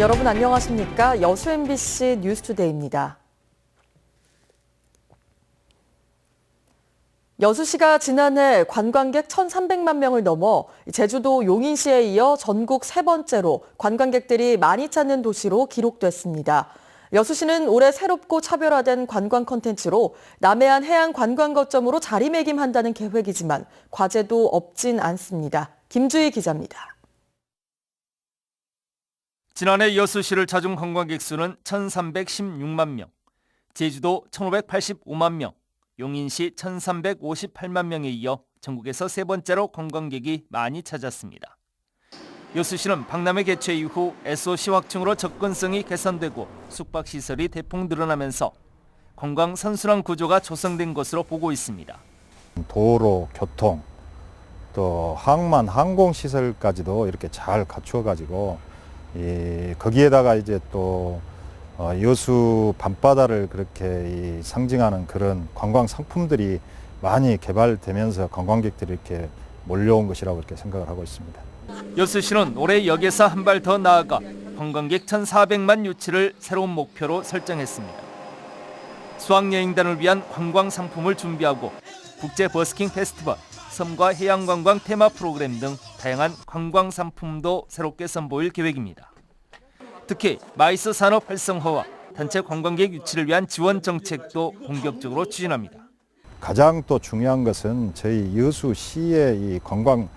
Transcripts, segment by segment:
여러분 안녕하십니까? 여수 MBC 뉴스투데이입니다. 여수시가 지난해 관광객 1,300만 명을 넘어 제주도 용인시에 이어 전국 세 번째로 관광객들이 많이 찾는 도시로 기록됐습니다. 여수시는 올해 새롭고 차별화된 관광 콘텐츠로 남해안 해양 관광 거점으로 자리매김한다는 계획이지만 과제도 없진 않습니다. 김주희 기자입니다. 지난해 여수시를 찾은 관광객 수는 1,316만 명, 제주도 1,585만 명, 용인시 1,358만 명에 이어 전국에서 세 번째로 관광객이 많이 찾았습니다. 여수시는 박람회 개최 이후 SOC 확충으로 접근성이 개선되고 숙박시설이 대폭 늘어나면서 관광 선순환 구조가 조성된 것으로 보고 있습니다. 도로, 교통, 또 항만, 항공시설까지도 이렇게 잘 갖추어가지고 거기에다가 이제 또 여수 밤바다를 그렇게 상징하는 그런 관광 상품들이 많이 개발되면서 관광객들이 이렇게 몰려온 것이라고 이렇게 생각을 하고 있습니다. 여수시는 올해 여기서 한 발 더 나아가 관광객 1,400만 유치를 새로운 목표로 설정했습니다. 수학여행단을 위한 관광 상품을 준비하고 국제 버스킹 페스티벌, 섬과 해양관광 테마 프로그램 등 다양한 관광 상품도 새롭게 선보일 계획입니다. 특히 마이스 산업 활성화와 단체 관광객 유치를 위한 지원 정책도 본격적으로 추진합니다. 가장 또 중요한 것은 저희 여수시의 이 관광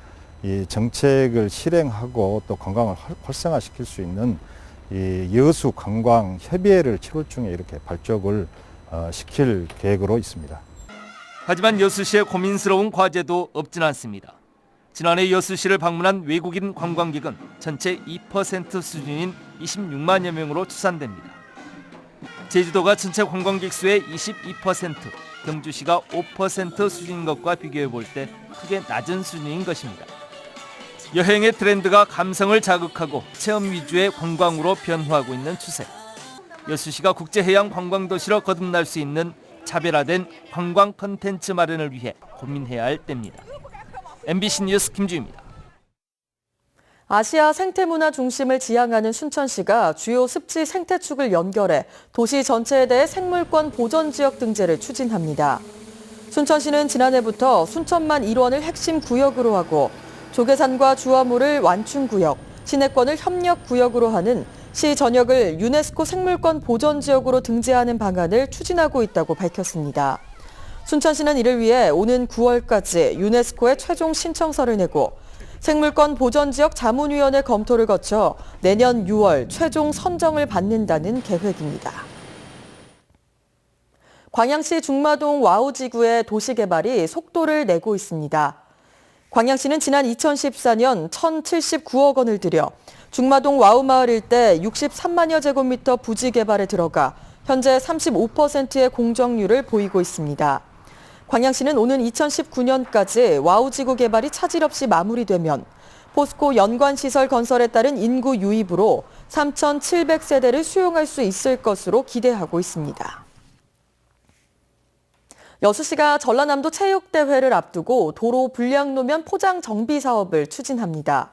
정책을 실행하고 또 관광을 활성화시킬 수 있는 이 여수 관광 협의회를 7월 중에 이렇게 발족을 시킬 계획으로 있습니다. 하지만 여수시의 고민스러운 과제도 없진 않습니다. 지난해 여수시를 방문한 외국인 관광객은 전체 2% 수준인 26만여 명으로 추산됩니다. 제주도가 전체 관광객 수의 22%, 경주시가 5% 수준인 것과 비교해 볼 때 크게 낮은 수준인 것입니다. 여행의 트렌드가 감성을 자극하고 체험 위주의 관광으로 변화하고 있는 추세. 여수시가 국제해양 관광도시로 거듭날 수 있는 차별화된 관광 콘텐츠 마련을 위해 고민해야 할 때입니다. MBC 뉴스 김주희입니다. 아시아 생태문화 중심을 지향하는 순천시가 주요 습지 생태축을 연결해 도시 전체에 대해 생물권 보전지역 등재를 추진합니다. 순천시는 지난해부터 순천만 일원을 핵심 구역으로 하고 조계산과 주화물을 완충구역, 시내권을 협력구역으로 하는 시 전역을 유네스코 생물권 보전지역으로 등재하는 방안을 추진하고 있다고 밝혔습니다. 순천시는 이를 위해 오는 9월까지 유네스코에 최종 신청서를 내고 생물권 보전지역 자문위원회 검토를 거쳐 내년 6월 최종 선정을 받는다는 계획입니다. 광양시 중마동 와우지구의 도시개발이 속도를 내고 있습니다. 광양시는 지난 2014년 1,079억 원을 들여 중마동 와우마을 일대 63만여 제곱미터 부지 개발에 들어가 현재 35%의 공정률을 보이고 있습니다. 광양시는 오는 2019년까지 와우지구 개발이 차질 없이 마무리되면 포스코 연관시설 건설에 따른 인구 유입으로 3,700세대를 수용할 수 있을 것으로 기대하고 있습니다. 여수시가 전라남도 체육대회를 앞두고 도로 불량노면 포장 정비 사업을 추진합니다.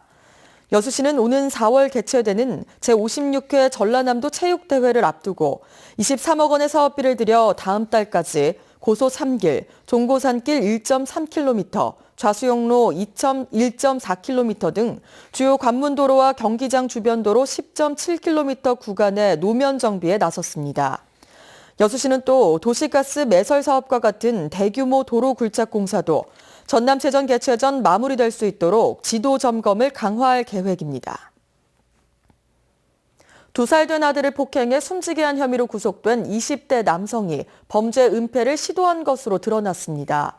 여수시는 오는 4월 개최되는 제56회 전라남도 체육대회를 앞두고 23억 원의 사업비를 들여 다음 달까지 고소 3길, 종고산길 1.3km, 좌수용로 1.4km 등 주요 관문도로와 경기장 주변 도로 10.7km 구간의 노면 정비에 나섰습니다. 여수시는 또 도시가스 매설 사업과 같은 대규모 도로 굴착 공사도 전남체전 개최 전 마무리될 수 있도록 지도 점검을 강화할 계획입니다. 2살 된 아들을 폭행해 숨지게 한 혐의로 구속된 20대 남성이 범죄 은폐를 시도한 것으로 드러났습니다.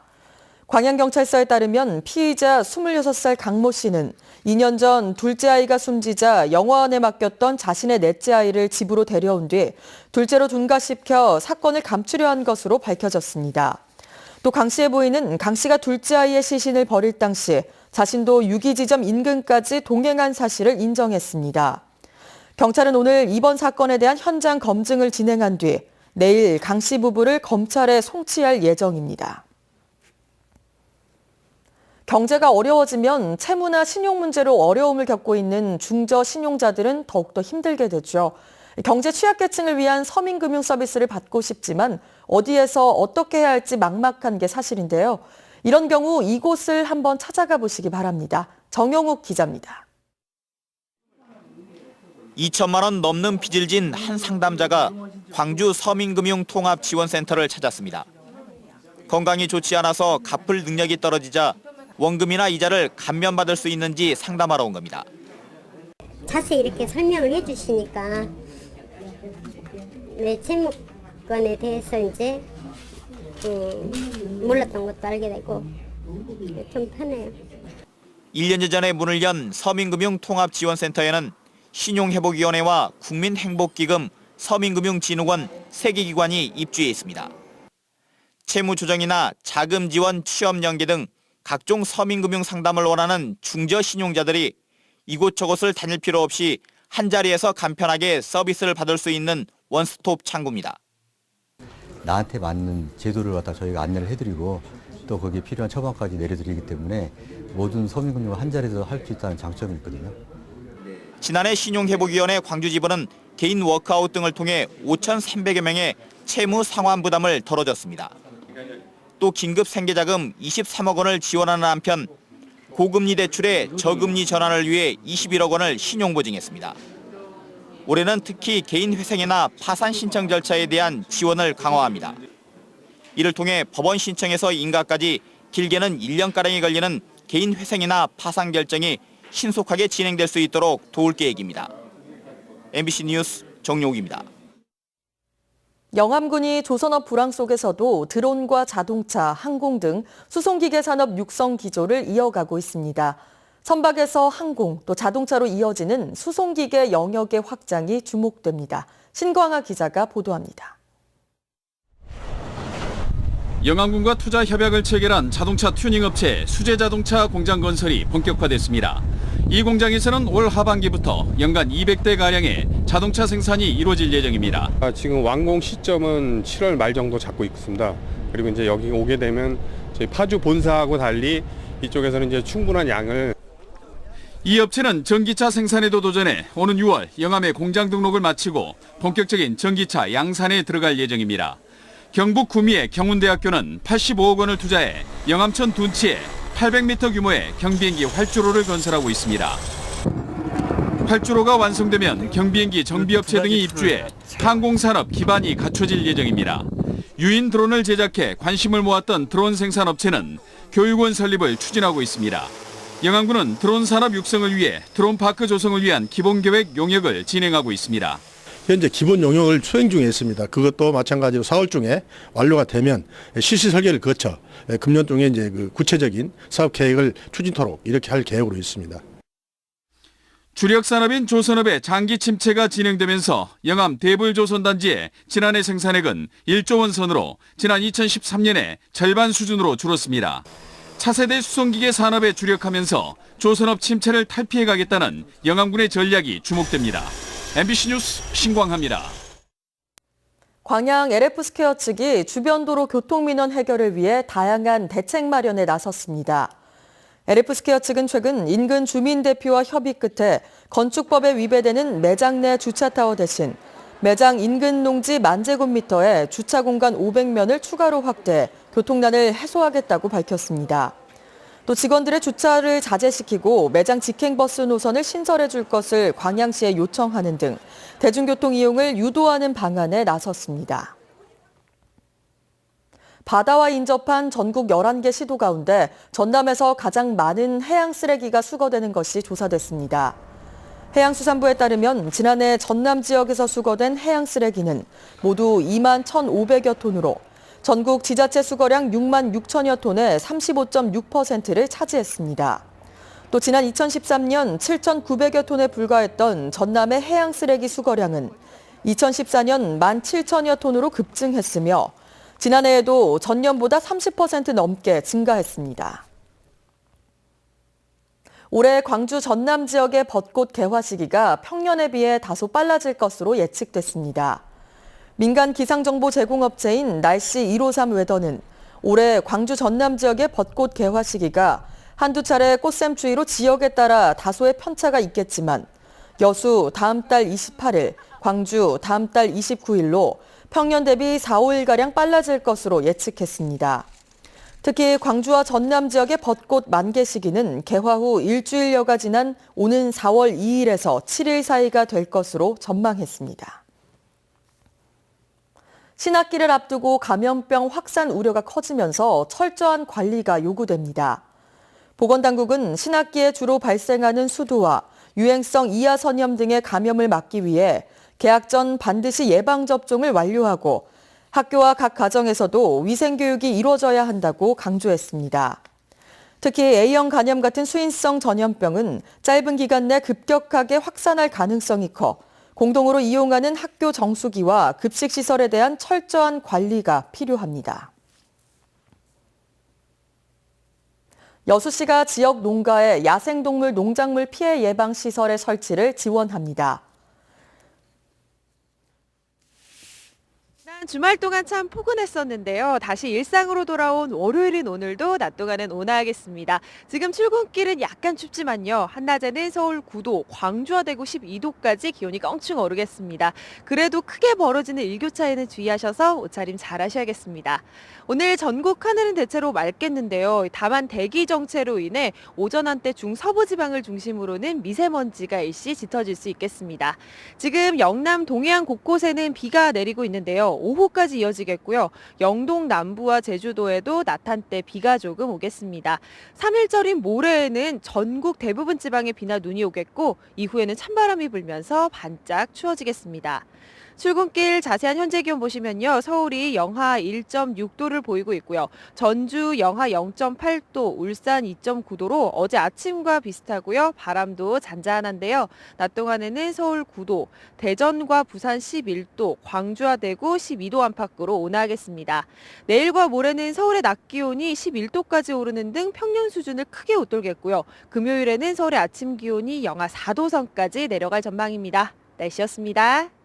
광양경찰서에 따르면 피의자 26살 강모 씨는 2년 전 둘째 아이가 숨지자 영화원에 맡겼던 자신의 넷째 아이를 집으로 데려온 뒤 둘째로 둔갑시켜 사건을 감추려 한 것으로 밝혀졌습니다. 또 강 씨의 부인은 강 씨가 둘째 아이의 시신을 버릴 당시 자신도 유기지점 인근까지 동행한 사실을 인정했습니다. 경찰은 오늘 이번 사건에 대한 현장 검증을 진행한 뒤 내일 강 씨 부부를 검찰에 송치할 예정입니다. 경제가 어려워지면 채무나 신용 문제로 어려움을 겪고 있는 중저 신용자들은 더욱더 힘들게 되죠. 경제 취약계층을 위한 서민금융 서비스를 받고 싶지만 어디에서 어떻게 해야 할지 막막한 게 사실인데요. 이런 경우 이곳을 한번 찾아가 보시기 바랍니다. 정용욱 기자입니다. 2천만 원 넘는 빚을 진 한 상담자가 광주 서민금융통합지원센터를 찾았습니다. 건강이 좋지 않아서 갚을 능력이 떨어지자 원금이나 이자를 감면받을 수 있는지 상담하러 온 겁니다. 자세히 이렇게 설명을 해주시니까 내 채무권에 대해서 이제 몰랐던 것도 알게 되고 좀 편해요. 1년 전에 문을 연 서민금융통합지원센터에는 신용회복위원회와 국민행복기금, 서민금융진흥원 3개 기관이 입주해 있습니다. 채무조정이나 자금지원, 취업연계 등 각종 서민금융 상담을 원하는 중저신용자들이 이곳저곳을 다닐 필요 없이 한자리에서 간편하게 서비스를 받을 수 있는 원스톱 창구입니다. 나한테 맞는 제도를 갖다 저희가 안내를 해드리고 또 거기에 필요한 처방까지 내려드리기 때문에 모든 서민금융을 한자리에서 할 수 있다는 장점이 있거든요. 지난해 신용회복위원회 광주지부는 개인 워크아웃 등을 통해 5,300여 명의 채무 상환 부담을 덜어줬습니다. 또 긴급 생계자금 23억 원을 지원하는 한편 고금리 대출의 저금리 전환을 위해 21억 원을 신용보증했습니다. 올해는 특히 개인 회생이나 파산 신청 절차에 대한 지원을 강화합니다. 이를 통해 법원 신청에서 인가까지 길게는 1년가량이 걸리는 개인 회생이나 파산 결정이 신속하게 진행될 수 있도록 도울 계획입니다. MBC 뉴스 정용욱입니다. 영암군이 조선업 불황 속에서도 드론과 자동차, 항공 등 수송기계 산업 육성 기조를 이어가고 있습니다. 선박에서 항공, 또 자동차로 이어지는 수송기계 영역의 확장이 주목됩니다. 신광아 기자가 보도합니다. 영암군과 투자 협약을 체결한 자동차 튜닝 업체 수제자동차 공장 건설이 본격화됐습니다. 이 공장에서는 올 하반기부터 연간 200대가량의 자동차 생산이 이루어질 예정입니다. 지금 완공 시점은 7월 말 정도 잡고 있습니다. 그리고 이제 여기 오게 되면 저희 파주 본사하고 달리 이쪽에서는 이제 충분한 양을. 이 업체는 전기차 생산에도 도전해 오는 6월 영암에 공장 등록을 마치고 본격적인 전기차 양산에 들어갈 예정입니다. 경북 구미의 경운대학교는 85억 원을 투자해 영암천 둔치에 800m 규모의 경비행기 활주로를 건설하고 있습니다. 활주로가 완성되면 경비행기 정비업체 등이 입주해 항공산업 기반이 갖춰질 예정입니다. 유인 드론을 제작해 관심을 모았던 드론 생산업체는 교육원 설립을 추진하고 있습니다. 영암군은 드론 산업 육성을 위해 드론 파크 조성을 위한 기본계획 용역을 진행하고 있습니다. 현재 기본 용역을 수행 중에 있습니다. 그것도 마찬가지로 4월 중에 완료가 되면 실시 설계를 거쳐 금년 중에 이제 그 구체적인 사업 계획을 추진토록 이렇게 할 계획으로 있습니다. 주력 산업인 조선업의 장기 침체가 진행되면서 영암 대불조선단지의 지난해 생산액은 1조 원 선으로 지난 2013년에 절반 수준으로 줄었습니다. 차세대 수송기계 산업에 주력하면서 조선업 침체를 탈피해가겠다는 영암군의 전략이 주목됩니다. MBC 뉴스 신광하입니다. 광양 LF스퀘어 측이 주변 도로 교통민원 해결을 위해 다양한 대책 마련에 나섰습니다. LF스퀘어 측은 최근 인근 주민대표와 협의 끝에 건축법에 위배되는 매장 내 주차타워 대신 매장 인근 농지 10,000제곱미터에 주차 공간 500면을 추가로 확대해 교통난을 해소하겠다고 밝혔습니다. 또 직원들의 주차를 자제시키고 매장 직행버스 노선을 신설해 줄 것을 광양시에 요청하는 등 대중교통 이용을 유도하는 방안에 나섰습니다. 바다와 인접한 전국 11개 시도 가운데 전남에서 가장 많은 해양 쓰레기가 수거되는 것이 조사됐습니다. 해양수산부에 따르면 지난해 전남 지역에서 수거된 해양 쓰레기는 모두 21,500여 톤으로 전국 지자체 수거량 66,000여 톤의 35.6%를 차지했습니다. 또 지난 2013년 7,900여 톤에 불과했던 전남의 해양 쓰레기 수거량은 2014년 17,000여 톤으로 급증했으며 지난해에도 전년보다 30% 넘게 증가했습니다. 올해 광주 전남 지역의 벚꽃 개화 시기가 평년에 비해 다소 빨라질 것으로 예측됐습니다. 민간 기상정보 제공업체인 날씨 153 웨더는 올해 광주 전남 지역의 벚꽃 개화 시기가 한두 차례 꽃샘추위로 지역에 따라 다소의 편차가 있겠지만 여수 다음 달 28일, 광주 다음 달 29일로 평년 대비 4, 5일가량 빨라질 것으로 예측했습니다. 특히 광주와 전남 지역의 벚꽃 만개 시기는 개화 후 일주일여가 지난 오는 4월 2일에서 7일 사이가 될 것으로 전망했습니다. 신학기를 앞두고 감염병 확산 우려가 커지면서 철저한 관리가 요구됩니다. 보건당국은 신학기에 주로 발생하는 수두와 유행성 이하 선염 등의 감염을 막기 위해 개학 전 반드시 예방접종을 완료하고 학교와 각 가정에서도 위생교육이 이루어져야 한다고 강조했습니다. 특히 A형 간염 같은 수인성 전염병은 짧은 기간 내 급격하게 확산할 가능성이 커 공동으로 이용하는 학교 정수기와 급식시설에 대한 철저한 관리가 필요합니다. 여수시가 지역 농가에 야생동물 농작물 피해 예방 시설의 설치를 지원합니다. 주말 동안 참 포근했었는데요. 다시 일상으로 돌아온 월요일인 오늘도 낮 동안은 온화하겠습니다. 지금 출근길은 약간 춥지만요. 한낮에는 서울 9도, 광주와 대구 12도까지 기온이 껑충 오르겠습니다. 그래도 크게 벌어지는 일교차에는 주의하셔서 옷차림 잘 하셔야겠습니다. 오늘 전국 하늘은 대체로 맑겠는데요. 다만 대기 정체로 인해 오전 한때 중서부 지방을 중심으로는 미세먼지가 일시 짙어질 수 있겠습니다. 지금 영남 동해안 곳곳에는 비가 내리고 있는데요. 오후까지 이어지겠고요. 영동 남부와 제주도에도 낮 한때 비가 조금 오겠습니다. 3일절인 모레에는 전국 대부분 지방에 비나 눈이 오겠고 이후에는 찬바람이 불면서 반짝 추워지겠습니다. 출근길 자세한 현재 기온 보시면요. 서울이 영하 1.6도를 보이고 있고요. 전주 영하 0.8도, 울산 2.9도로 어제 아침과 비슷하고요. 바람도 잔잔한데요. 낮 동안에는 서울 9도, 대전과 부산 11도, 광주와 대구 12도 안팎으로 온화하겠습니다. 내일과 모레는 서울의 낮 기온이 11도까지 오르는 등 평년 수준을 크게 웃돌겠고요. 금요일에는 서울의 아침 기온이 영하 4도 선까지 내려갈 전망입니다. 날씨였습니다.